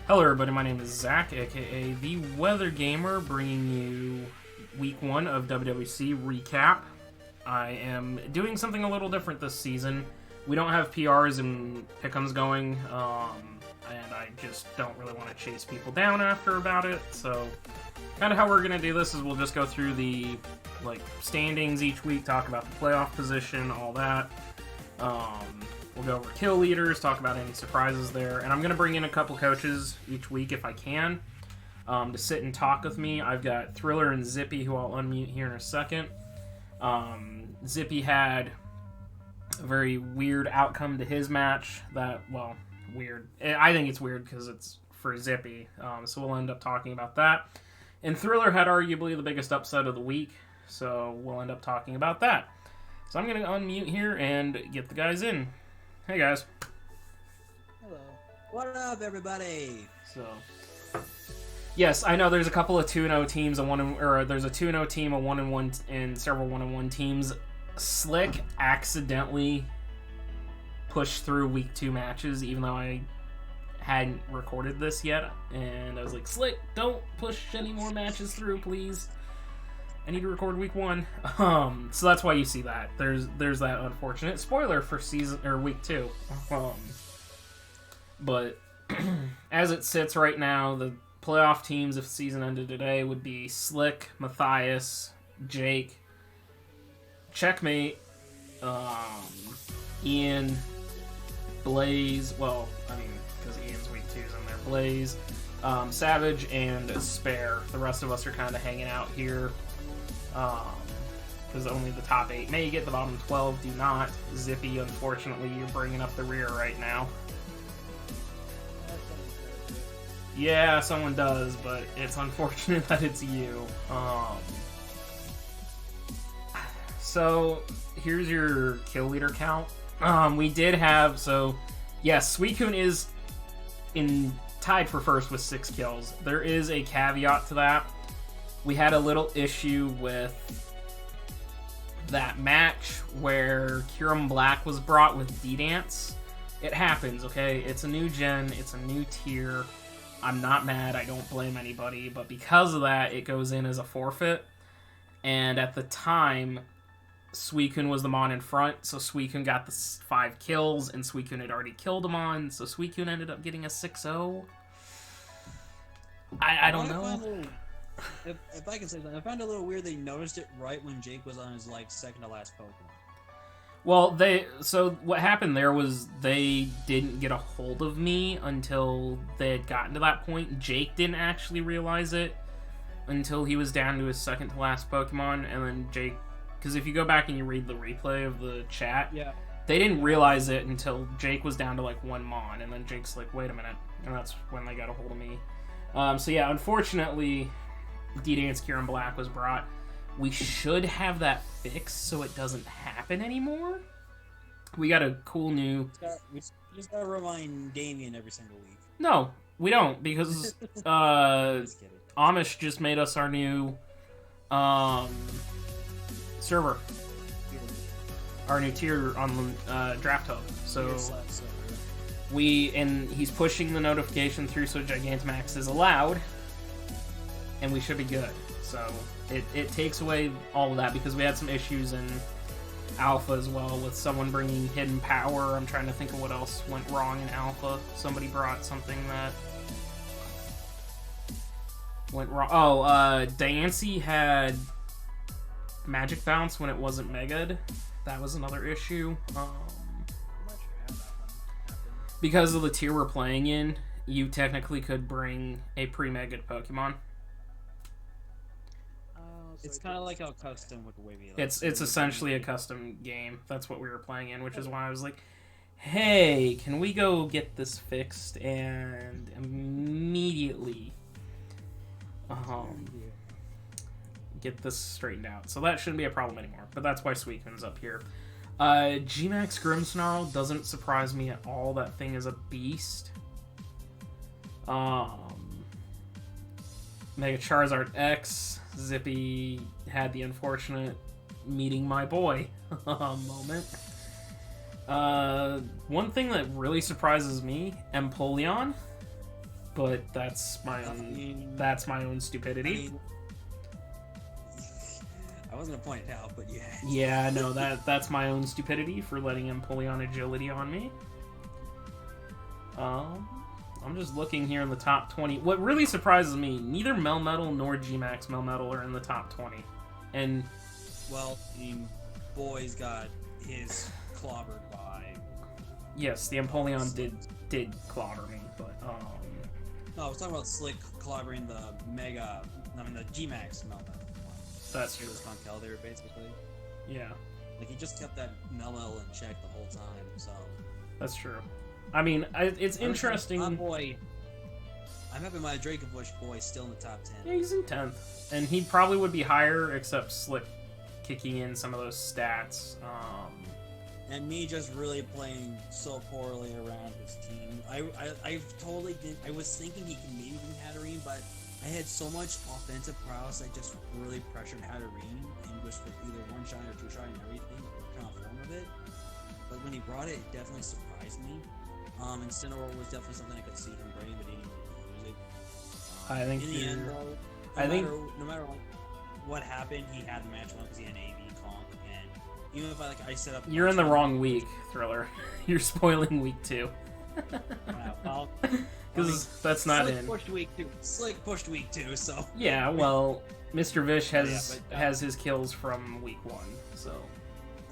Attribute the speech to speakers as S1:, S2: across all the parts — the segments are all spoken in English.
S1: Hello everybody, my name is Zach, aka The Weather Gamer, bringing you Week 1 of WWC Recap. I am doing something a little different this season. We don't have PRs and pick'ems going, and I just don't really want to chase people down after about it, so kind of how we're going to do this is we'll just go through the standings each week, talk about the playoff position, all that. We'll go over kill leaders, talk about any surprises there, and I'm going to bring in a couple coaches each week if I can to sit and talk with me. I've got Thriller and Zippy, who I'll unmute here in a second. Zippy had a very weird outcome to his match weird. I think it's weird because it's for Zippy, so we'll end up talking about that. And Thriller had arguably the biggest upset of the week, so we'll end up talking about that. So I'm going to unmute here and get the guys in. Hey guys.
S2: Hello. What up, everybody?
S1: So, yes, I know there's a couple of 2-0 teams, there's a 2-0 team, a 1-1, and several 1-1 teams. Slick accidentally pushed through week 2 matches, even though I hadn't recorded this yet, and I was like, Slick, don't push any more matches through, please. I need to record week 1. So that's why you see that. There's that unfortunate spoiler for week 2. But as it sits right now, the playoff teams, if the season ended today, would be Slick, Matthias, Jake, Checkmate, Ian, Blaze. Well, I mean, because Ian's week 2 is in there. Blaze, Savage, and Spare. The rest of us are kind of hanging out here. Because only the top 8 may get, the bottom 12 do not. Zippy, unfortunately, you're bringing up the rear right now. Yeah, someone does, but it's unfortunate that it's you. So, here's your kill leader count. We did have, yes, Suicune is tied for first with 6 kills. There is a caveat to that. We had a little issue with that match where Kyurem Black was brought with D-Dance. It happens, okay? It's a new gen, it's a new tier. I'm not mad, I don't blame anybody, but because of that, it goes in as a forfeit. And at the time, Suicune was the Mon in front, so Suicune got the 5 kills, and Suicune had already killed him on, so Suicune ended up getting a 6-0. I don't know.
S2: If I can say something, I found it a little weird they noticed it right when Jake was on his second to last Pokemon.
S1: Well, what happened there was they didn't get a hold of me until they had gotten to that point. Jake didn't actually realize it until he was down to his second to last Pokemon, and then Jake, because if you go back and you read the replay of the chat,
S2: yeah,
S1: they didn't realize it until Jake was down to 1 Mon, and then Jake's like, wait a minute, and that's when they got a hold of me. So yeah, unfortunately, D-Dance Kyurem Black was brought. We should have that fixed so it doesn't happen anymore. We got a cool new...
S2: We just gotta remind Damien every single week.
S1: No, we don't, because Amish just made us our new server. Our new tier on Draft Hub. So he's pushing the notification through so Gigantamax is allowed, and we should be good. So it takes away all of that, because we had some issues in Alpha as well with someone bringing hidden power. I'm trying to think of what else went wrong in Alpha. Somebody brought something that went wrong. Oh, Diancie had Magic Bounce when it wasn't Mega'd. That was another issue. Because of the tier we're playing in, you technically could bring a pre-Mega'd Pokemon.
S2: It's kind of like how custom with the wavy.
S1: It's essentially a custom game. That's what we were playing in, which is why I was like, hey, can we go get this fixed? And immediately get this straightened out. So that shouldn't be a problem anymore. But that's why Suicune's up here. G-Max Grimmsnarl doesn't surprise me at all. That thing is a beast. Mega Charizard X. Zippy had the unfortunate meeting my boy moment. One thing that really surprises me, Empoleon but that's my own stupidity.
S2: I wasn't gonna point it out, but yeah.
S1: Yeah, no, that's my own stupidity for letting him pull on agility on me. I'm just looking here in the top 20. What really surprises me, neither Melmetal nor G-Max Melmetal are in the top 20. And
S2: well, I mean, Boy's got his clobbered by.
S1: Yes, the Empoleon did clobber me, but
S2: No, I was talking about Slick clobbering the the G-Max Melmetal.
S1: That's true.
S2: Conkel there, basically.
S1: Yeah.
S2: Like, he just kept that Melmetal in check the whole time, so.
S1: That's true. I mean, it's interesting.
S2: My boy. I'm happy my Dracovish boy is still in the top 10.
S1: Yeah, he's in 10th. And he probably would be higher, except Slick kicking in some of those stats.
S2: And me just really playing so poorly around his team. I totally didn't. I was thinking he could maybe win Hatterene, but I had so much offensive prowess, I just really pressured Hatterene and just with either one shot or two shot and everything, kind of form of it. But when he brought it, it definitely surprised me. And Cineroar was definitely something I could see him bringing, but he didn't really use it.
S1: I think
S2: in the end, though, no matter what happened, he had the match won because he had an AV conk, and even if I set up,
S1: you're in the wrong week, Thriller. You're spoiling week 2.
S2: Well,
S1: because that's not
S2: Slick
S1: in.
S2: Slick pushed week 2, so
S1: yeah. Well, Mr. Vish has his kills from week 1, so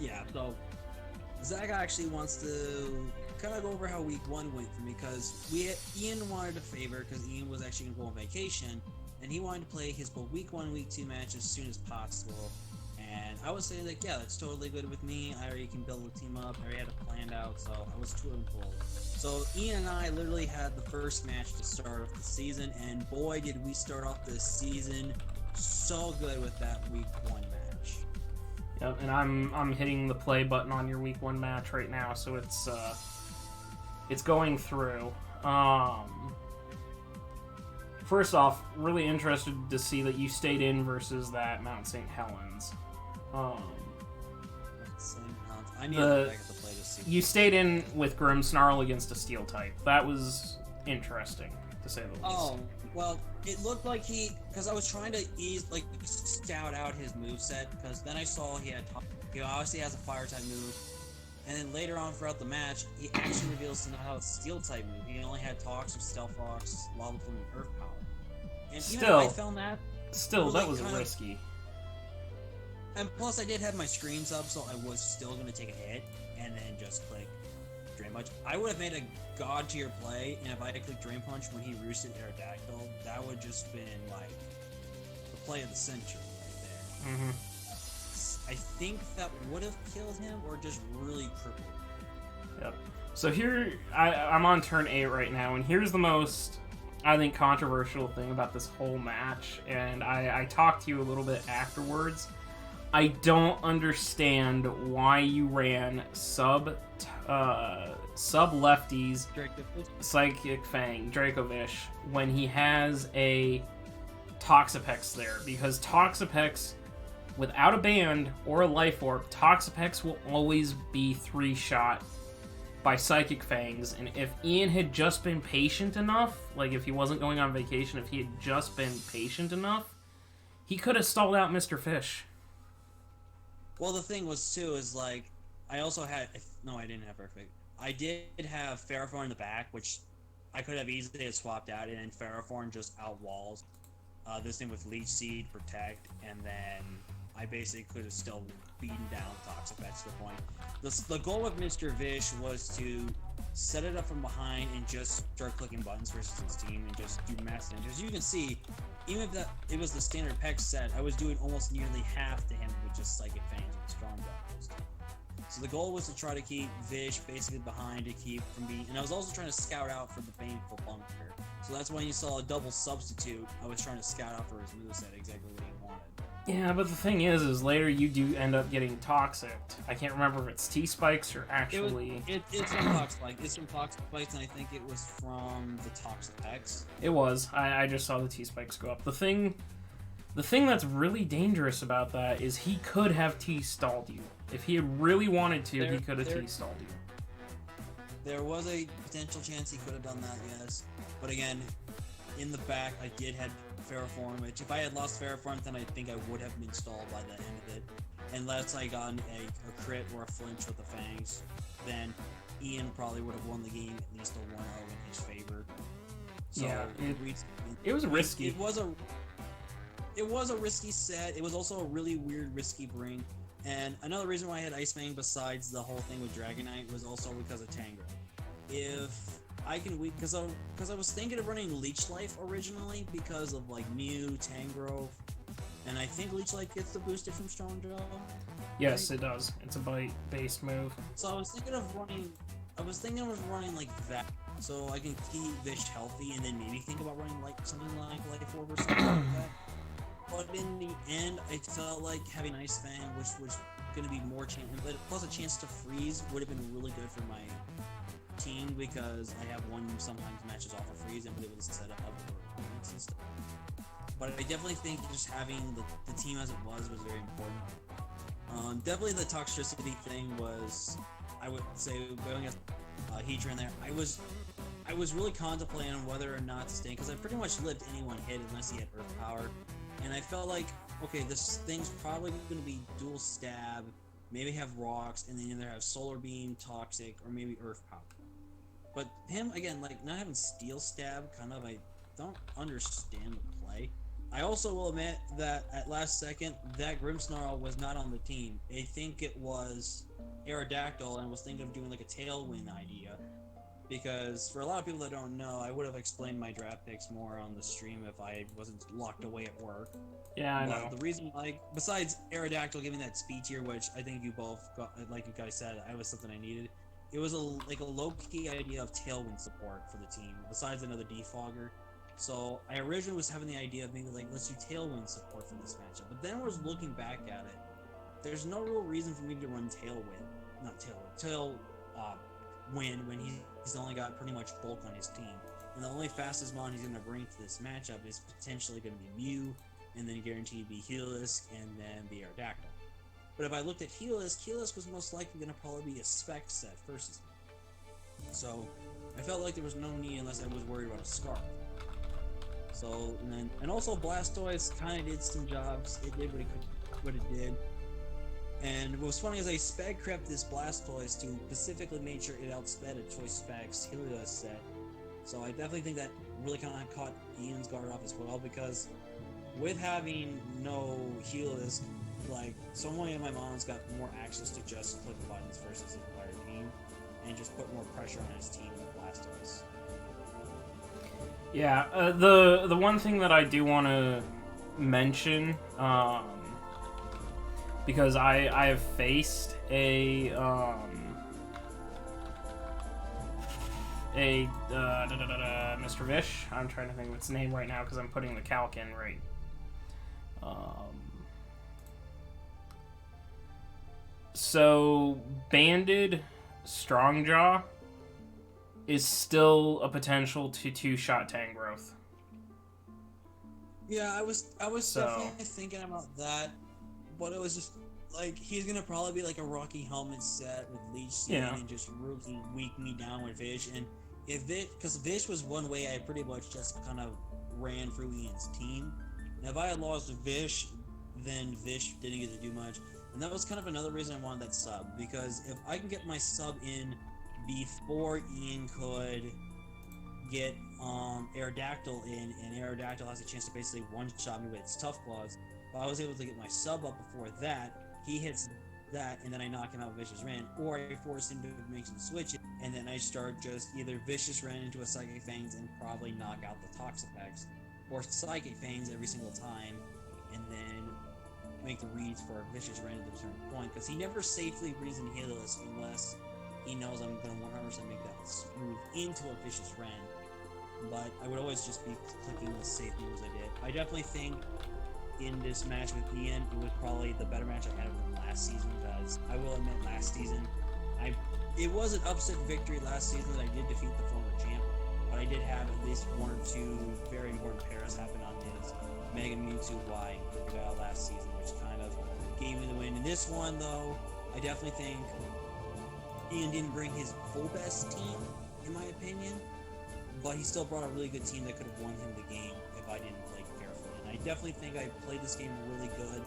S2: yeah. So Zach actually wants to kind of go over how week 1 went for me, because Ian wanted a favor because Ian was actually gonna go on vacation, and he wanted to play his both week 1 and week 2 match as soon as possible. And I was saying like, yeah, that's totally good with me. I already can build a team up. I already had it planned out, so I was touring full. So Ian and I literally had the first match to start off the season, and boy, did we start off this season so good with that week 1 match.
S1: Yep, and I'm hitting the play button on your week 1 match right now, so it's going through. First off, really interested to see that you stayed in versus that Mount St. Helens.
S2: I need to back at the play to see.
S1: You stayed in with Grimmsnarl against a Steel type. That was interesting, to say the least.
S2: Oh, well, it looked like because I was trying to scout out his moveset, because then I saw he obviously has a fire type move, and then later on throughout the match, he actually reveals to not have a Steel type move. He only had Toxic, Stealth Rocks, Lava Plume, and Earth Power. And even if I found that,
S1: that was risky.
S2: And plus, I did have my screens up, so I was still going to take a hit and then just click Drain Punch. I would have made a god tier play, and if I had clicked Drain Punch when he roosted Aerodactyl, that would just been like the play of the century right there.
S1: Mm-hmm.
S2: I think that would have killed him or just really crippled him.
S1: Yep. So here, I'm on turn 8 right now, and here's the most, I think, controversial thing about this whole match, and I talked to you a little bit afterwards. I don't understand why you ran sub lefties Psychic Fang Dracovish when he has a Toxapex there, because Toxapex, without a band or a Life Orb, Toxapex will always be 3-shot by Psychic Fangs, and if Ian had just been patient enough, like if he wasn't going on vacation, if he had just been patient enough, he could have stalled out Mr. Fish.
S2: Well, the thing was, too, is, like, I also had... No, I didn't have Perfect. I did have Ferrothorn in the back, which I could have easily swapped out, and then Ferrothorn just outwalls this thing with Leech Seed, Protect, and then I basically could have still beaten down Toxapex to the point. The goal of Mr. Vish was to set it up from behind and just start clicking buttons versus his team and just do mass damage. As you can see, even if it was the standard Pex set, I was doing almost nearly half to him with just Psychic Fangs and Strong Doubles. So the goal was to try to keep Vish basically behind to keep from being... And I was also trying to scout out for the Baneful Bunker. So that's when you saw a double substitute. I was trying to scout out for his moveset exactly what he wanted.
S1: Yeah, but the thing is later you do end up getting Toxic. I can't remember if it's T-Spikes or actually...
S2: It's from Toxapex. It's from Toxapex, and I think it was from the Toxapex.
S1: It was. I just saw the T-Spikes go up. The thing that's really dangerous about that is he could have T-stalled you. If he had really wanted to, he could have T-stalled you.
S2: There was a potential chance he could have done that, yes. But again, in the back, I did have Ferroform, which if I had lost Ferroform, then I think I would have been stalled by the end of it. Unless I got a crit or a flinch with the Fangs, then Ian probably would have won the game, at least a 1-0 in his favor. So
S1: Yeah, it was risky.
S2: It was a risky set. It was also a really weird, risky bring. And another reason why I had Ice Fang, besides the whole thing with Dragonite, was also because of Tangrowth. If I can because I was thinking of running Leech Life originally because of like Mew, Tangrowth, and I think Leech Life gets the boosted from Strong Jaw.
S1: Yes, it does. It's a bite-based move.
S2: So I was thinking of running like that, so I can keep Vish healthy, and then maybe think about running like something like Life Orb or something like that. But in the end, I felt like having Ice Fang, which was going to be more chance, but plus a chance to freeze would have been really good for my team because I have one sometimes matches off of freeze and be able to set up for opponents and stuff. But I definitely think just having the team as it was very important. Definitely the toxicity thing was, I would say, going against Heatran there. I was really contemplating on whether or not to stay because I pretty much lived any one hit unless he had Earth Power. And I felt like, okay, this thing's probably going to be dual stab, maybe have rocks, and then either have Solar Beam, Toxic, or maybe Earth Power. But him, again, like, not having Steel Stab, kind of, I don't understand the play. I also will admit that at last second, that Grimmsnarl was not on the team. I think it was Aerodactyl, and was thinking of doing, like, a Tailwind idea. Because for a lot of people that don't know, I would have explained my draft picks more on the stream if I wasn't locked away at work.
S1: Yeah, I know.
S2: The reason, like, besides Aerodactyl giving that speed tier, which I think you both got, like you guys said, I was something I needed. It was a low-key idea of Tailwind support for the team, besides another Defogger. So I originally was having the idea of maybe like, let's do Tailwind support for this matchup. But then I was looking back at it. There's no real reason for me to run Tailwind when he's only got pretty much bulk on his team. And the only fastest mon he's going to bring to this matchup is potentially going to be Mew, and then guaranteed to be Heliolisk, and then the Aerodactyl. But if I looked at Heliolisk was most likely going to probably be a spec set versus me. So I felt like there was no need unless I was worried about a Scarf. So, and also Blastoise kind of did some jobs. It did what it did. And what was funny is I spec crept this Blastoise to specifically make sure it outsped a Choice Specs Helios set. So I definitely think that really kind of caught Ian's guard off as well, because with having no Helios, like, so many of my mons got more access to just click buttons versus the entire team, and just put more pressure on his team with Blastoise.
S1: Yeah, the one thing that I do want to mention, because I have faced a Mr. Vish. I'm trying to think of its name right now because I'm putting the calc in right. So Banded Strongjaw is still a potential to two-shot Tangrowth.
S2: Yeah, I was definitely thinking about that, but it was just like he's gonna probably be like a Rocky Helmet set with Leech Seed and just really weak me down with Vish. And if because Vish was one way I pretty much just kind of ran through Ian's team. And if I had lost Vish, then Vish didn't get to do much. And that was kind of another reason I wanted that sub, because if I can get my sub in before Ian could get Aerodactyl in, and Aerodactyl has a chance to basically one-shot me with its Tough Claws, if I was able to get my sub up before that, he hits that, and then I knock him out with Vicious Ren, or I force him to make some switches, and then I start just either Vicious Ren into a Psychic Fangs and probably knock out the Toxapex, or Psychic Fangs every single time, and then make the reads for Vicious Ren at a certain point, because he never safely reads in Helios unless he knows I'm going to 100% make that move into a Vicious Ren. But I would always just be clicking the safe moves I did. I definitely think in this match with Ian, it was probably the better match I had with him last season, because I will admit last season, it was an upset victory last season that I did defeat the former champ, but I did have at least one or two very important pairs happen on his Mega Mewtwo Y and Crocodile last season, which kind of gave me the win. In this one, though, I definitely think Ian didn't bring his full best team, in my opinion, but he still brought a really good team that could have won him the game if I didn't play carefully. And I definitely think I played this game really good.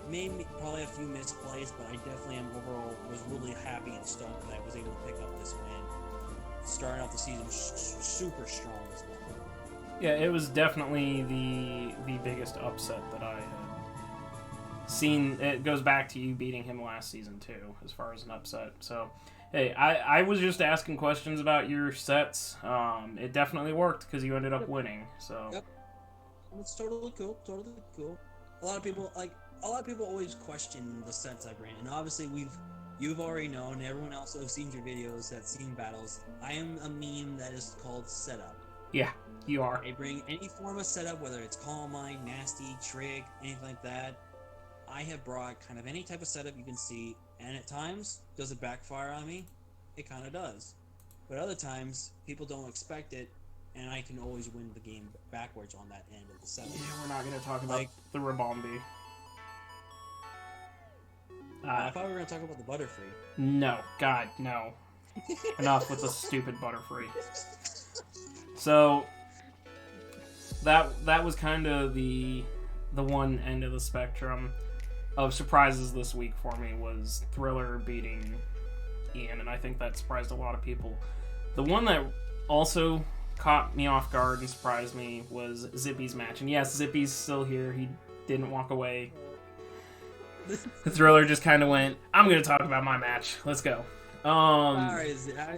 S2: Maybe probably a few misplays, but I definitely am overall was really happy and stoked that I was able to pick up this win. Starting off the season super strong as well.
S1: Yeah, it was definitely the biggest upset that I had seen. It goes back to you beating him last season too, as far as an upset. So, hey, I was just asking questions about your sets. It definitely worked because you ended up winning. So.
S2: Yep. It's totally cool. Totally cool. A lot of people always question the sets I bring, and obviously you've already known. Everyone else who's seen your videos, that's seen battles. I am a meme that is called setup.
S1: Yeah, you are.
S2: I bring any form of setup, whether it's Calm Mind, Nasty, Trick, anything like that. I have brought kind of any type of setup you can see, and at times, does it backfire on me? It kind of does. But other times, people don't expect it, and I can always win the game backwards on that end of the setup.
S1: Yeah, we're not going to talk about the Rabombi.
S2: I thought we were going to talk about the Butterfree.
S1: No. God, no. Enough with the stupid Butterfree. So, that was kind of the one end of the spectrum of surprises this week for me was Thriller beating Ian, and I think that surprised a lot of people. The one that also caught me off guard and surprised me was Zippy's match. And yes, Zippy's still here. He didn't walk away. The Thriller just kind of went, I'm going to talk about my match. Let's go.
S2: Sorry,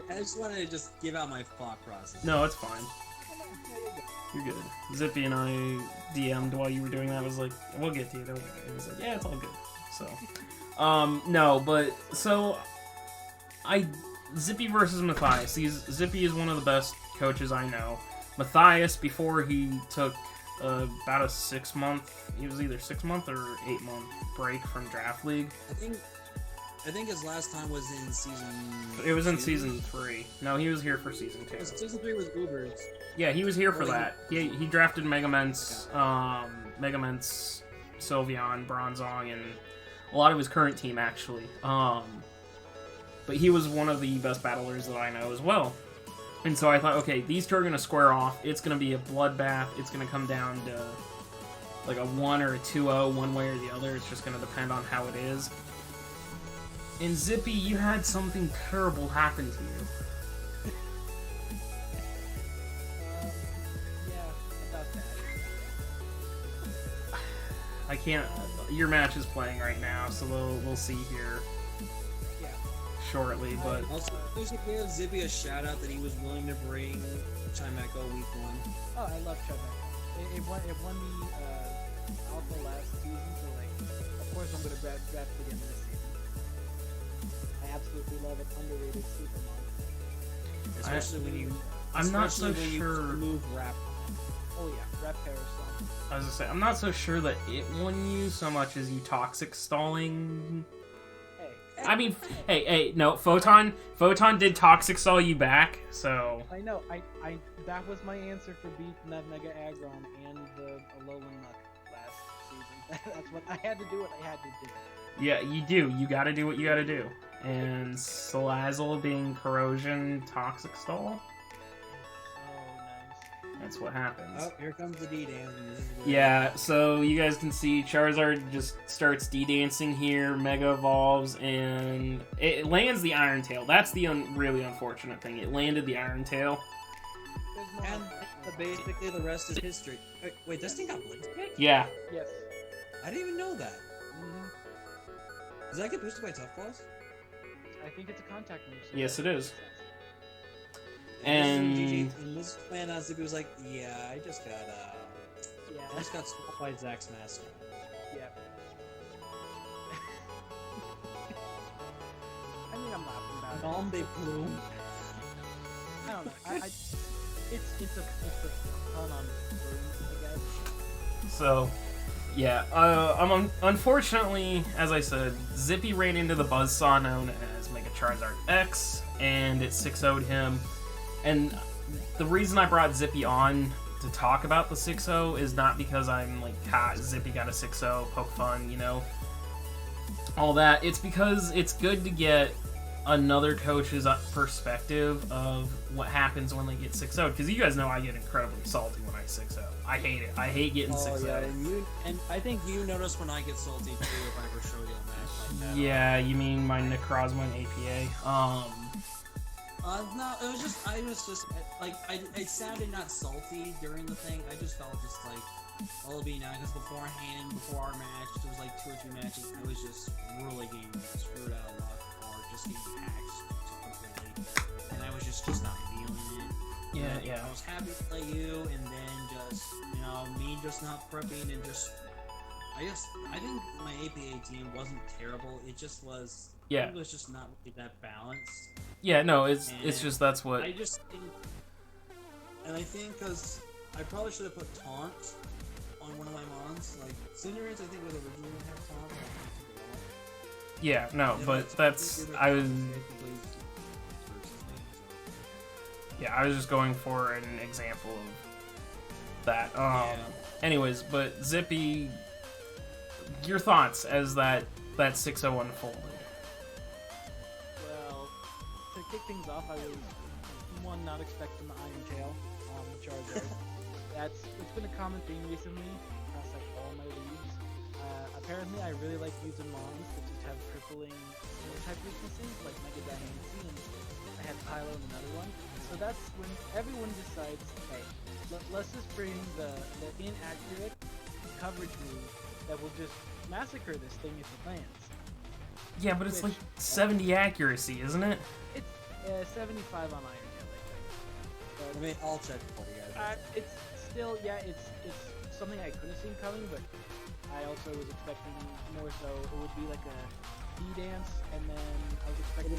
S2: I just wanted to just give out my thought process.
S1: No, it's fine. You're good. Zippy and I DM'd while you were doing that. I was like, we'll get to you. Don't worry. And he said, yeah, it's all good. So, no, but, so, Zippy versus Matthias. Zippy is one of the best coaches I know. Matthias, before he took about a 6-month, he was either 6-month or 8-month break from Draft League.
S2: I think his last time was in season.
S1: It was in season 3. No, he was here for season 2.
S2: Season 3 was Ubers.
S1: Yeah, he was here for that. He drafted Megaments, Sylveon, Bronzong, and a lot of his current team actually. But he was one of the best battlers that I know as well. And so I thought, okay, these two are going to square off. It's going to be a bloodbath. It's going to come down to like a 1 or a 2-0, one way or the other. It's just going to depend on how it is. And Zippy, you had something terrible happen to you.
S3: Yeah, about that.
S1: I can't. Your match is playing right now, so we'll see here
S3: Yeah.
S1: shortly. But
S2: Also, we should give Zippy a shout out that he was willing to bring Chimeco week 1.
S3: Oh, I love Chimeco. It won the Alpha last season, so like, of course I'm gonna draft it again this season. I absolutely love it. Underrated Supermon.
S2: Especially when you.
S1: I'm not so
S2: especially when you
S1: sure.
S2: Move rap.
S3: Oh yeah, Rap Parasol.
S1: I was gonna say, I'm not so sure that it won you so much as you toxic stalling.
S3: Hey.
S1: I mean, hey, no, Photon did toxic stall you back, so.
S3: I know. I that was my answer for beat Mega Aggron and the Alolan Muck last season. That's what I had to do. What I had to do.
S1: Yeah, you do. You gotta do what you gotta do. And Salazzle being Corrosion Toxic Stall?
S3: Oh, nice.
S1: That's what happens.
S2: Oh, here comes the D-Dance.
S1: Yeah, so you guys can see Charizard just starts D-dancing here, Mega Evolves, and it lands the Iron Tail. That's the really unfortunate thing. It landed the Iron Tail.
S3: There's no
S2: And basically the rest is history. Wait, this thing got Blitz Kick?
S1: Yeah.
S3: Yes.
S2: I didn't even know that.
S3: Mm-hmm.
S2: Does that get boosted by Tough Balls?
S3: I think it's a contact move. So
S1: Yes, it is.
S2: And
S1: And
S2: this man on Zippy was like, yeah, I just got
S3: Yeah.
S2: swapped by Zach's mask.
S3: Yeah. I mean, I'm laughing about it.
S2: Calm they bloom.
S3: I don't know. It's a pun on Bloom, I guess.
S1: so, yeah. Unfortunately, as I said, Zippy ran into the Buzzsaw known as Mega Charizard X, and it 6-0'd him. And the reason I brought Zippy on to talk about the 6-0 is not because I'm like, ha, Zippy got a 6-0, poke fun, you know, all that. It's because it's good to get another coach's perspective of what happens when they get 6-0, because you guys know I get incredibly salty when I 6-0. I hate it. I hate getting 6-0.
S2: Yeah, and I think you notice when I get salty too if I ever show you a match like that.
S1: Yeah, you mean my Necrozma and APA?
S2: No, it was just, I was just, like, it sounded not salty during the thing, I just felt just like, oh, it'll be nice, because beforehand, before our match, there was like 2 or 3 matches, I was just really getting screwed out of luck, or just getting hacked completely, and I was just not feeling it.
S1: Yeah.
S2: I was happy to play you, and then just, me just not prepping, and just, I think my APA team wasn't terrible, it just was,
S1: Yeah.
S2: it was just not really that balanced.
S1: Yeah, no, it's just that's what...
S2: I just think, and I think because I probably should have put taunt on one of my mons. Like Cinderace, I think was originally gonna have taunt. But
S1: Yeah, no, but that's I was just going for an example of that. Anyways, but Zippy, your thoughts as that 6-0 unfolded.
S3: To kick things off, I was not expecting the Iron Tail Charizard. It's been a common theme recently across like all my leagues. Apparently, I really like using mons that just have crippling type weaknesses like Mega Dynamacy, and I had Pylo and another one. So that's when everyone decides, hey, let's just bring the inaccurate coverage move that will just massacre this thing if it lands.
S1: Yeah, but it's like 70 accuracy, isn't it?
S3: It's 75 on Iron Tail, I think. But,
S2: I mean, I'll check for you guys.
S3: It's still, it's something I could have seen coming, but I also was expecting more so it would be like a D-Dance, and then I was expecting...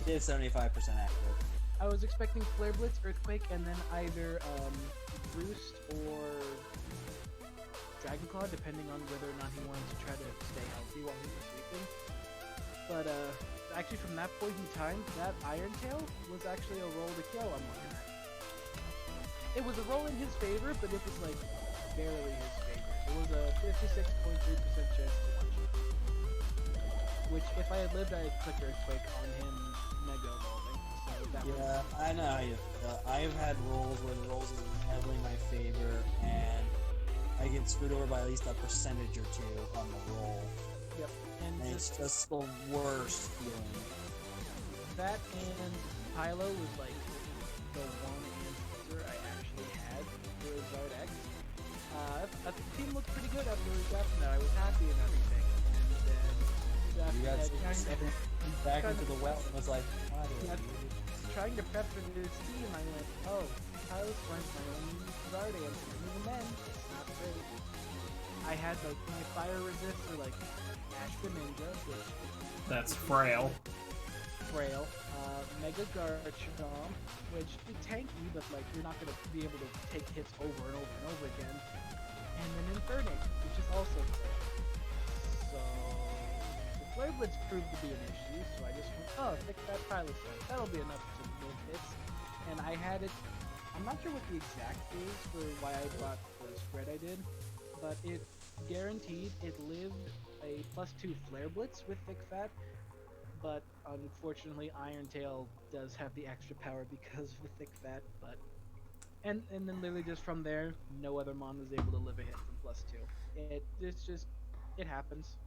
S2: It is 75% accurate.
S3: I was expecting Flare Blitz, Earthquake, and then either Roost or Dragon Claw, depending on whether or not he wanted to try to stay healthy while he was sleeping. But actually from that point in time, that Iron Tail was actually a roll to kill I'm looking at. It was a roll in his favor, but it was like barely his favor. It was a 56.3% chance to watch it. Which if I had lived, I had clicked Earthquake on him Mega Evolving. So that
S2: Yeah, I know how you feel. I've had rolls where the rolls is heavily in my favor, and I get screwed over by at least a percentage or 2 on the roll.
S3: Yep.
S2: And it's just the worst feeling.
S3: That and Pylo was like the one answer I actually had for Zard X. The team looked pretty good after we got from that. I was happy and everything. And then
S2: You guys back into the well and was like,
S3: trying to prep for this team, I went, oh, Pylo's my only Zard answer. And even then, it's not great. I had like my fire resist for like Ash the Ninja, which
S1: That's frail.
S3: Mega Garchomp, which is tanky, but like you're not gonna be able to take hits over and over and over again. And then Infernape, which is also frail. So the Flare Blitz proved to be an issue, so I just went, oh, pick that Pilot Sled. That'll be enough to build hits. And I had it, I'm not sure what the exact is for why I bought the spread I did, but it guaranteed it lived a +2 Flare Blitz with Thick Fat, but unfortunately Iron Tail does have the extra power because of the Thick Fat, but and then literally just from there, no other mon was able to live a hit from +2. It happens.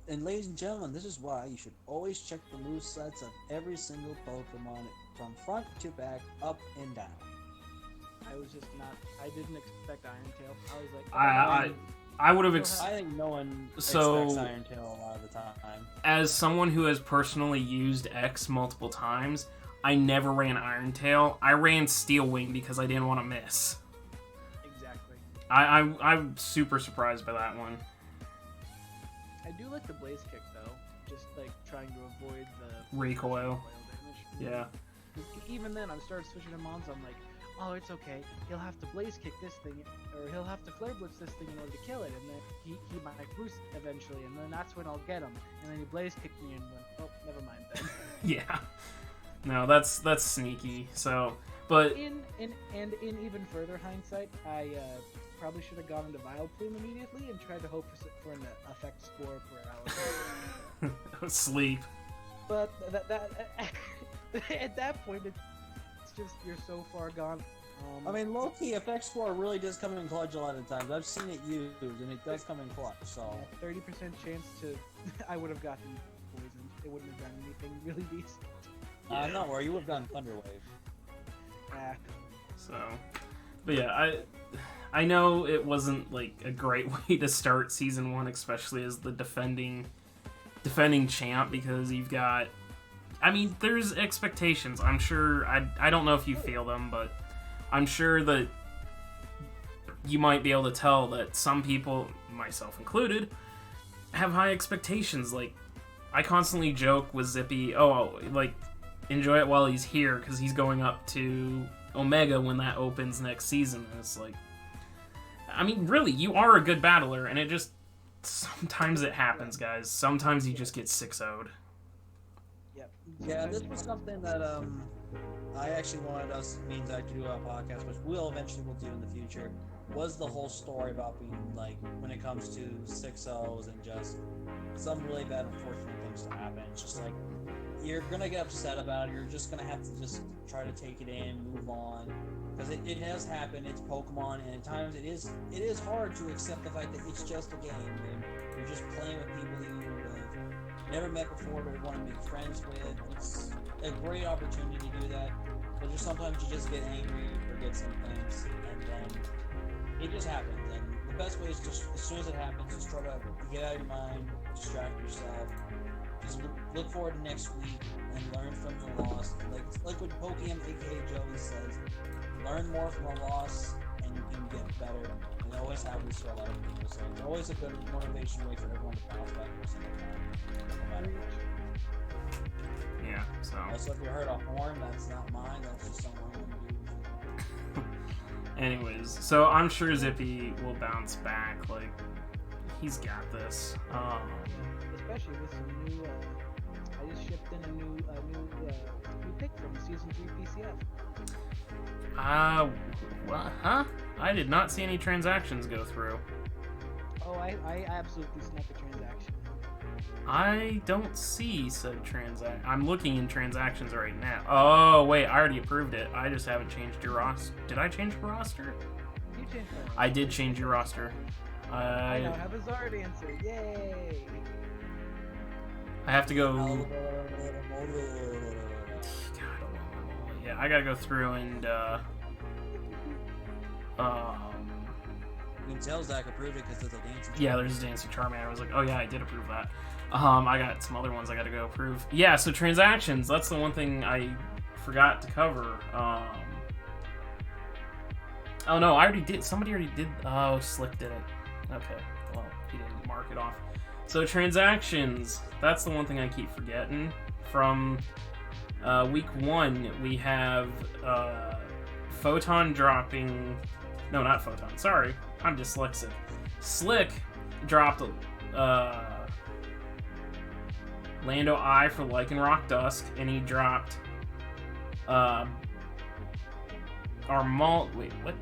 S2: And ladies and gentlemen, this is why you should always check the movesets of every single Pokemon from front to back, up and down.
S3: I didn't expect Iron Tail. I was like,
S1: I would have
S2: I think no one expects Iron Tail a lot of the time.
S1: As someone who has personally used X multiple times, I never ran Iron Tail. I ran Steel Wing because I didn't want to miss.
S3: Exactly.
S1: I'm super surprised by that one.
S3: I do like the Blaze Kick though, just like trying to avoid the
S1: recoil
S3: damage.
S1: Yeah.
S3: Even then, I started switching to mons. I'm like, oh, it's okay. He'll have to Blaze Kick this thing, or he'll have to Flare Blitz this thing in order to kill it, and then he might boost eventually, and then that's when I'll get him. And then he Blaze Kicked me and went, oh, never mind then.
S1: Yeah. No, that's sneaky. So, but
S3: in even further hindsight, I probably should have gone into Vileplume immediately and tried to hope for an effect score for Alex.
S1: sleep.
S3: But that at that point, it's just you're so far gone.
S2: I mean, low-key, FX4 really does come in clutch a lot of times. I've seen it used, and it does come in clutch, so...
S3: 30% chance to... I would have gotten poisoned. It wouldn't have done anything really decent.
S2: No, or you would have gotten Thunderwave.
S3: Ah.
S1: So, but yeah, I know it wasn't like a great way to start season 1, especially as the defending champ, because you've got... I mean, there's expectations. I'm sure... I don't know if you feel them, but... I'm sure that you might be able to tell that some people, myself included, have high expectations. Like, I constantly joke with Zippy, like, enjoy it while he's here, because he's going up to Omega when that opens next season. And it's like, I mean, really, you are a good battler, and it just, sometimes it happens, guys. Sometimes you just get 6-0'd.
S3: Yep.
S2: Yeah, this was something that, I actually wanted us, means I do a podcast, which we'll eventually will do in the future, was the whole story about being, like, when it comes to 6-0s and just some really bad, unfortunate things to happen. It's just like, you're gonna get upset about it, you're just gonna have to just try to take it in, move on, because it has happened, it's Pokemon, and at times it is hard to accept the fact that it's just a game, and you're just playing with people that you have never met before but want to make friends with. It's a great opportunity to do that, but just sometimes you just get angry, forget some things, and then it just happens. And the best way is just, as soon as it happens, just try to get out of your mind, distract yourself, just look forward to next week and learn from your loss. Like what Pokemon aka Joey says, learn more from a loss and you can get better. And it always happens to a lot of people, so it's always a good motivation way for everyone to bounce back from single time, no matter what.
S1: Yeah, so...
S2: Also, if you heard a horn, that's not mine, that's just someone who do.
S1: Anyways, so I'm sure Zippy will bounce back, like, he's got this.
S3: Especially with some new, I just shipped in a new pick from Season 3 PCF.
S1: What? Huh? I did not see any transactions go through.
S3: Oh, I absolutely snuck a transaction.
S1: I don't see said transaction. I'm looking in transactions right now. Oh, wait, I already approved it. I just haven't changed your roster. Did I change your roster?
S3: You changed my roster.
S1: I did change your roster.
S3: I now have a Zard answer. Yay!
S1: I have to go...
S2: Oh.
S1: God, yeah, I gotta go through and,
S2: You can tell Zach approved it because there's a dancing.
S1: yeah, there's a Dancing Charmander. I was like, oh yeah, I did approve that. I got some other ones I gotta go approve. Yeah, so transactions, that's the one thing I forgot to cover. Oh no, I already did. Somebody already did. Oh, Slick did it. Okay, well, he didn't mark it off. So transactions, that's the one thing I keep forgetting. From week 1, we have Photon dropping. No, not Photon. Sorry, I'm dyslexic. Slick dropped Lando I for Lycanroc Dusk, and he dropped Wait, what?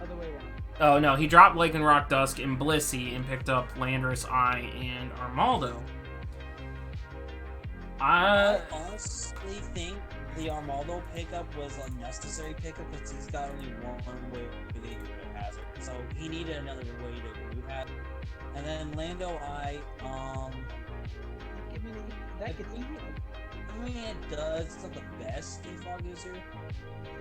S3: Other way around.
S1: Oh no, he dropped Lycanroc Dusk and Blissey and picked up Landorus I and Armaldo.
S2: I honestly think the Armaldo pickup was a necessary pickup because he's got only one way to get rid of Hazard. So he needed another way to remove Hazard. And then Lando I,
S3: that gets easy.
S2: I mean, it does. It's not the best Defog user.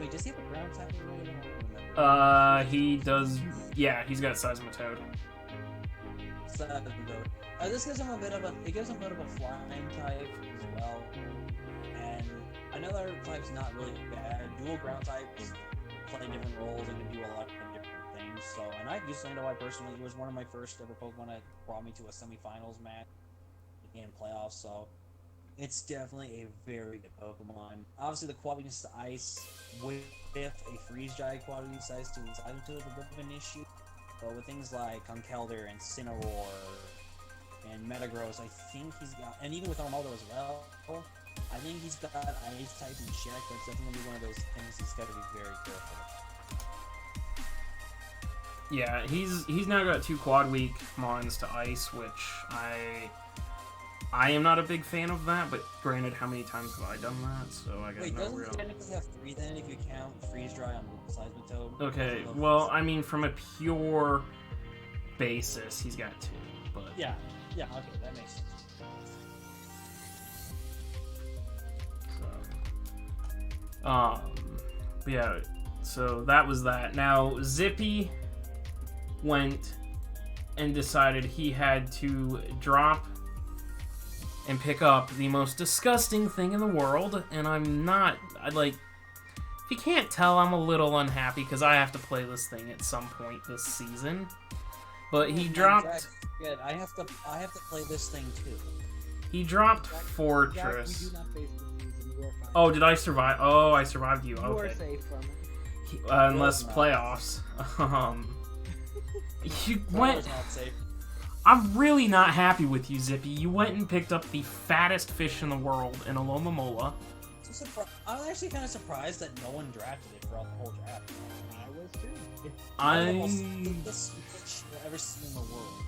S2: Wait, does he have a ground type already? I don't remember.
S1: He does. Yeah, he's got Seismitoad.
S2: Seismitoad. This gives him a bit of a flying type as well. And another type's not really bad. Dual ground types play different roles and can do a lot of different things. So, and I've used Lando I personally. It was one of my first ever Pokemon that brought me to a semifinals match in playoffs. So. It's definitely a very good Pokemon. Obviously, the quad weakness to Ice with a Freeze Giant quad weakness to Ice to is a bit of an issue. But with things like Conkeldurr and Cineroar and Metagross, I think he's got, and even with Armaldo as well, I think he's got Ice type in check. That's definitely gonna be one of those things he's got to be very careful.
S1: Yeah, he's now got 2 quad weak mons to Ice, which I am not a big fan of that, but granted, how many times have I done that? So I got
S2: Wait,
S1: no
S2: doesn't
S1: real.
S2: it technically have 3 then if you count freeze dry on the Seismitoad?
S1: Okay, well, I mean, from a pure basis, he's got 2, but
S2: Yeah, okay, that makes sense.
S1: so, yeah. So that was that. Now Zippy went and decided he had to drop and pick up the most disgusting thing in the world, and if you can't tell, I'm a little unhappy because I have to play this thing at some point this season. But he dropped.
S2: Good. I have to play this thing too.
S1: He dropped
S3: Jack,
S1: Fortress.
S3: we do not face this season. You are fine.
S1: Oh, did I survive? Oh, I survived you.
S3: You
S1: Okay.
S3: are safe from it.
S1: Unless
S2: Not.
S1: playoffs. You
S2: It's
S1: went.
S2: not safe.
S1: I'm really not happy with you, Zippy. You went and picked up the fattest fish in the world in Alomomola.
S2: I was actually kind of surprised that no one drafted it throughout the whole draft.
S3: I was too.
S2: This fish I've ever seen in the world.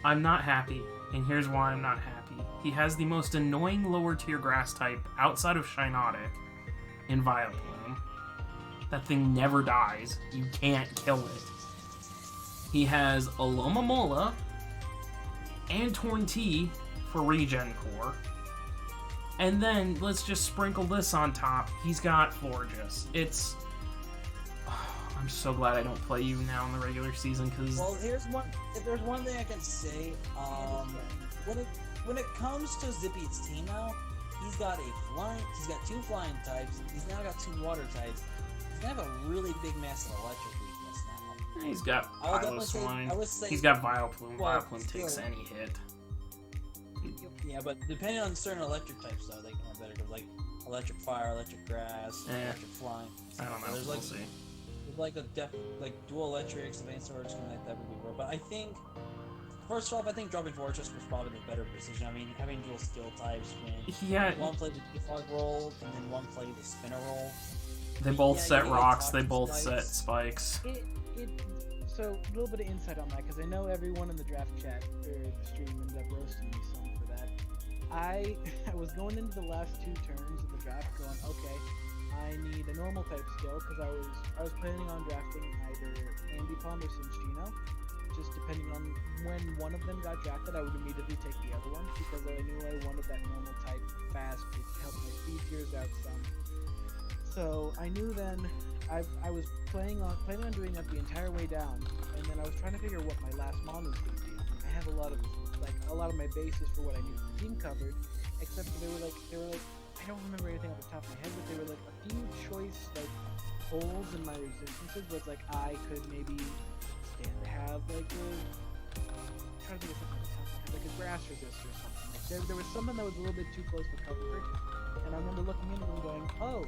S1: I'm not happy, and here's why I'm not happy. He has the most annoying lower tier grass type outside of Shinotic in Vileplume. That thing never dies. You can't kill it. He has Alomomola and Torn-T for Regen Core. And then, let's just sprinkle this on top. He's got Florges. I'm so glad I don't play you now in the regular season, because...
S2: Well, if there's one thing I can say, when it comes to Zippy's team now, he's got 2 flying types, he's now got 2 water types. He's gonna have a really big massive electric weakness now.
S1: He's got Piloswine. He's got Vileplume.
S2: Well,
S1: Vileplume takes
S2: still.
S1: any hit.
S2: Yeah, but depending on certain electric types, though, they can have better. Like electric fire, electric grass, electric flying.
S1: I don't know.
S2: There's
S1: We'll
S2: like
S1: see.
S2: dual electrics, advanced swords, something like that would be more. But I think, first off, I think dropping Fortress was probably the better decision. I mean, having dual skill types when one played the defog roll and then one played the spinner roll.
S1: They both set
S2: you
S1: rocks.
S2: talk
S1: They
S2: to
S1: both
S2: spikes.
S1: set spikes.
S3: So a little bit of insight on that, because I know everyone in the draft chat or the stream ended up roasting me some for that. I was going into the last 2 turns of the draft going, okay, I need a normal type skill, because I was planning on drafting either Andy Pond or Cinchino. Just depending on when one of them got drafted, I would immediately take the other one, because I knew I wanted that normal type fast to help my speed tiers out some. So I knew then I was planning on doing that the entire way down, and then I was trying to figure what my last mon was going to be. I have a lot of my bases for what I knew the team covered, except for they were like I don't remember anything off the top of my head, but they were like a few choice holes in my resistances where it's like I could maybe stand to have I'm trying to think of something off the top of my head, like a grass resist or something. Like there was something that was a little bit too close for comfort, and I remember looking into it and going, oh,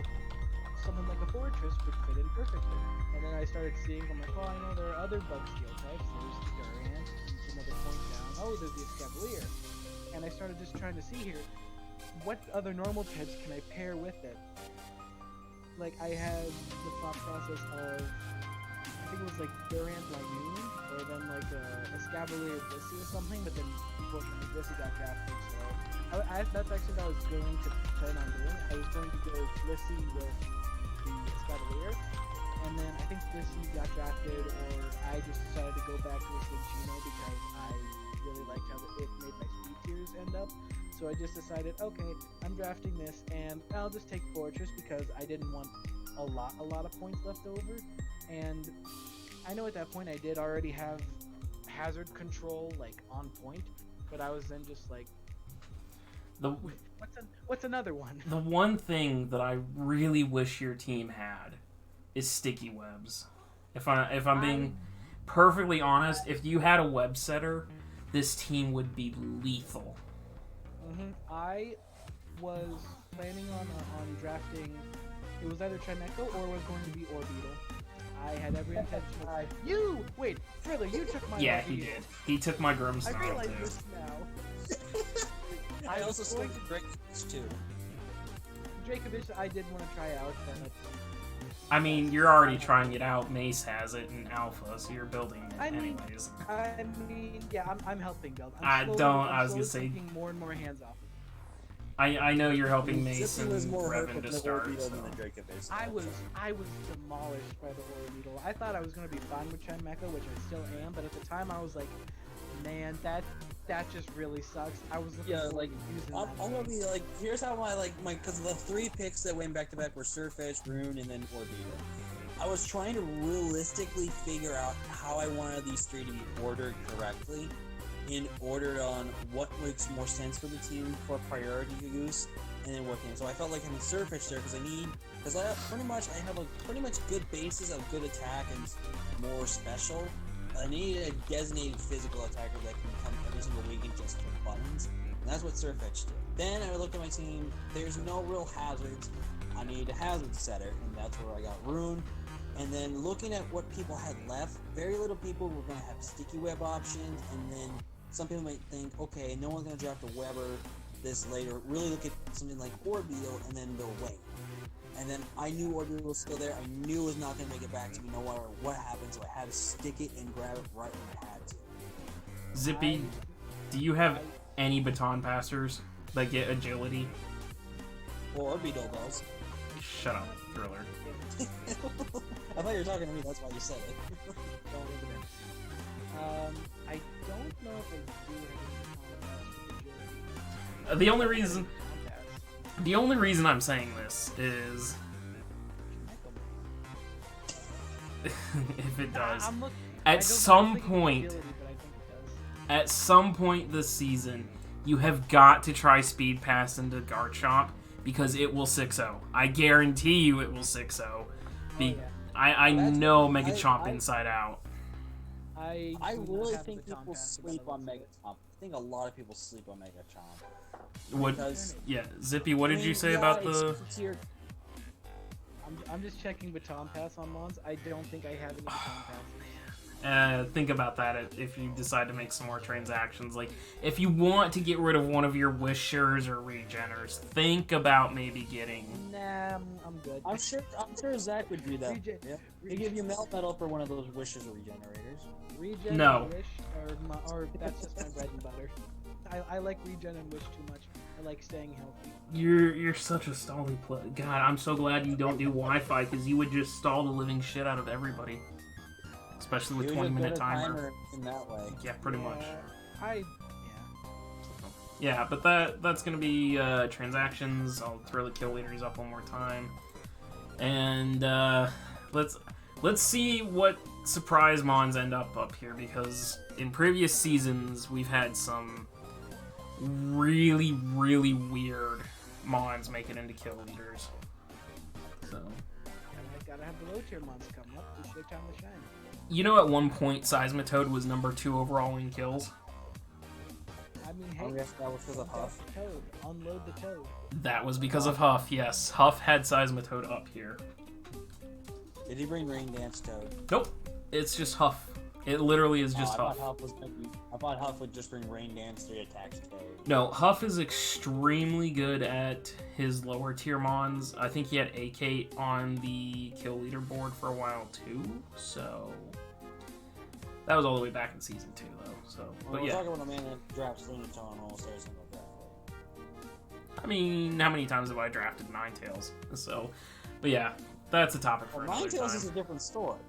S3: something like a Fortress would fit in perfectly. And then I started seeing, I'm like, oh, I know there are other bug skill types. There's the Durant, and another point down. Oh, there's the Escavalier. And I started just trying to see here, what other normal types can I pair with it? Like, I had the thought process of, I think it was like Durant Linoon, or then like Escavalier Blissey or something, but then unfortunately Blissey got drafted, so that's actually what I was going to plan on doing. I was going to go Blissey with the Escavalier, and then I think Blissey got drafted, or I just decided to go back to the Cinchino because I really liked how it made my speed tiers end up. So I just decided, okay, I'm drafting this, and I'll just take Fortress because I didn't want a lot of points left over. And I know at that point I did already have hazard control on point, but I was then just like, what's another one?
S1: The one thing that I really wish your team had is sticky webs. If I'm being perfectly honest, if you had a web setter, this team would be lethal.
S3: I was planning on drafting. It was either Trineco or it was going to be Orbeetle. I had every intention of... Wait, Thriller, you took my...
S1: Yeah, he did. He took my Grimmsnarl,
S3: I realize
S1: too.
S3: this now.
S2: I also selected Dracovish too.
S3: Dracovish I did want to try out, but
S1: I mean, you're already trying it out. Mace has it in alpha, so you're building it
S3: I mean,
S1: anyways.
S3: Yeah, I'm helping build.
S1: I was gonna say-
S3: taking more and more hands off.
S1: I know you're helping Mace
S2: Zippy
S1: and
S2: was more hurt
S1: Revan
S2: with
S1: to
S2: the
S1: start.
S2: Orbeetle
S1: So.
S2: than the Draco base.
S3: I was demolished by the Orbeetle. I thought I was gonna be fine with Chen Mecha, which I still am, but at the time I was like, man, that just really sucks. I was looking forward
S2: like
S3: to using
S2: I'm
S3: that.
S2: gonna be like, here's how my because the 3 picks that went back to back were Surfetch, Rune, and then Orbeetle. I was trying to realistically figure out how I wanted these 3 to be ordered correctly, in order on what makes more sense for the team for priority use, and then working. So I felt like having Surfetch there because I have a pretty much good basis of good attack and more special. I needed a designated physical attacker that can come every single week and just click buttons, and that's what Surfetch did. Then I looked at my team. There's no real hazards. I needed a hazard setter, and that's where I got Rune. And then looking at what people had left, very little people were going to have sticky web options, and then some people might think, okay, no one's going to draft a Weber this later. Really look at something like Orbeetle, and then they'll wait. And then I knew Orbeetle was still there. I knew it was not going to make it back to me no matter what happened, so I had to stick it and grab it right when I had to.
S1: Zippy, do you have any baton passers that get agility?
S2: Well, Orbeetle does.
S1: Shut up, Thriller.
S2: I thought you were talking to me, that's why you said it.
S3: Don't leave it in. I don't know if I do have any
S1: The only reason I'm saying this is if it does. At some point this season, you have got to try Speed Pass into Garchomp because it will 6-0. I guarantee you it will 6-0. I know Mega Chomp inside out.
S2: I really think people sleep on Mega Chomp. I think a lot of people sleep on Mega Chomp.
S1: Zippy, what did you say about the...
S3: I'm just checking Baton Pass on Mons. I don't think I have any Baton Pass.
S1: Think about that if you decide to make some more transactions. Like, if you want to get rid of one of your Wishers or Regeners, think about maybe getting...
S3: Nah, I'm good.
S2: I'm sure Zach would do that. They give you Melt Metal for one of those Wishes or Regenerators.
S3: Regen
S1: No.
S3: and Wish, or that's just my bread and butter. I like Regen and Wish too much. I like staying healthy.
S1: You're such a stally play. God, I'm so glad you don't do Wi-Fi, because you would just stall the living shit out of everybody. Especially with 20-minute timer.
S2: In that way.
S1: Yeah, pretty much.
S3: Yeah,
S1: but that's gonna be transactions. I'll throw the kill leaders up one more time, and let's see what surprise mons end up here, because in previous seasons we've had some really weird mons make it into kill leaders. So
S3: gotta have the low tier mons come up. It's their time to shine.
S1: You know, at one point Seismitoad was number 2 overall in kills.
S3: I mean, hey,
S2: yes, that was because of Huff.
S3: Toad. Unload the Toad.
S1: That was because of Huff, yes. Huff had Seismitoad up here.
S2: Did he bring Rain Dance Toad?
S1: Nope. It's just Huff. It literally is just Huff.
S2: I thought Huff would just bring Rain Dance 3 attacks Toad.
S1: No, Huff is extremely good at his lower tier mons. I think he had AK on the kill leaderboard for a while too, so... That was all the way back in Season 2, though, so...
S2: Well, we're talking about a man that drafts Lunatone almost every single draft.
S1: I mean, how many times have I drafted Ninetales? So, but yeah, that's a topic for another time.
S2: Ninetales is a different story.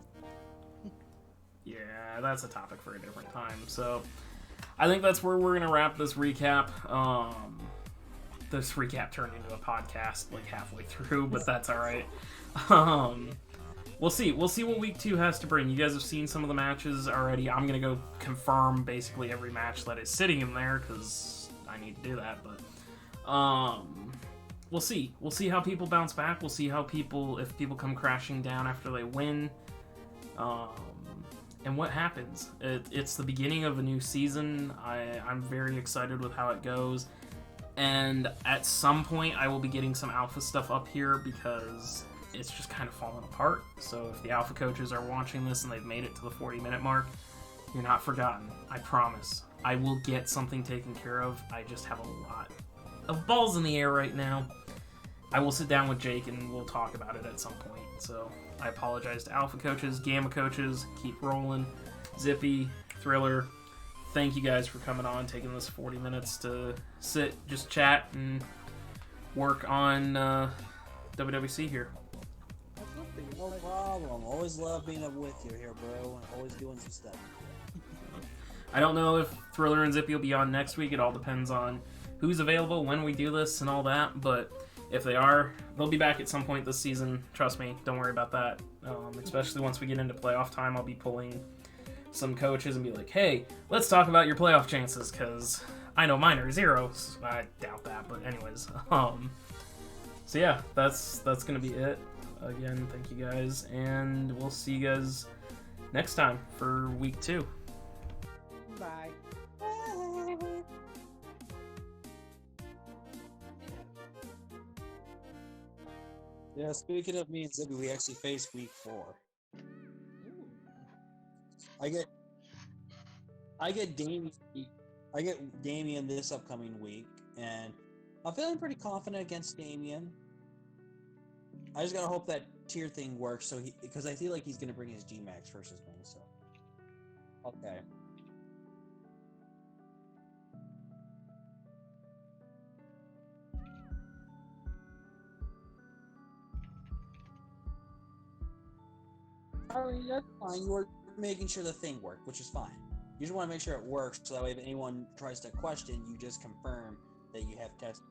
S1: Yeah, that's a topic for a different time. So, I think that's where we're gonna wrap this recap. This recap turned into a podcast like halfway through, but that's all right. We'll see. We'll see what week 2 has to bring. You guys have seen some of the matches already. I'm gonna go confirm basically every match that is sitting in there because I need to do that. But we'll see. We'll see how people bounce back. We'll see how if people come crashing down after they win. And what happens. It's the beginning of a new season. I'm very excited with how it goes. And at some point, I will be getting some alpha stuff up here because it's just kind of falling apart. So if the alpha coaches are watching this and they've made it to the 40-minute mark, you're not forgotten. I promise. I will get something taken care of. I just have a lot of balls in the air right now. I will sit down with Jake and we'll talk about it at some point. So I apologize to Alpha coaches, Gamma coaches. Keep rolling. Zippy, Thriller, thank you guys for coming on, taking this 40 minutes to sit, just chat, and work on WWC here.
S2: No problem. Always love being up with you here, bro. Always doing some stuff.
S1: I don't know if Thriller and Zippy will be on next week. It all depends on who's available, when we do this, and all that. But if they are, they'll be back at some point this season. Trust me, don't worry about that. Especially once we get into playoff time, I'll be pulling some coaches and be like, hey, let's talk about your playoff chances, because I know mine are 0. So I doubt that, but anyways. So yeah, that's gonna be it. Again, thank you guys, and we'll see you guys next time for week 2.
S3: Bye.
S2: Yeah, speaking of me and Zippy, we actually face week 4. I get Damien this upcoming week, and I'm feeling pretty confident against Damien. I just gotta hope that tier thing works, because I feel like he's gonna bring his G-Max versus me. So, okay. I mean, that's fine. You were making sure the thing worked, which is fine. You just want to make sure it works, so that way if anyone tries to question, you just confirm that you have tested.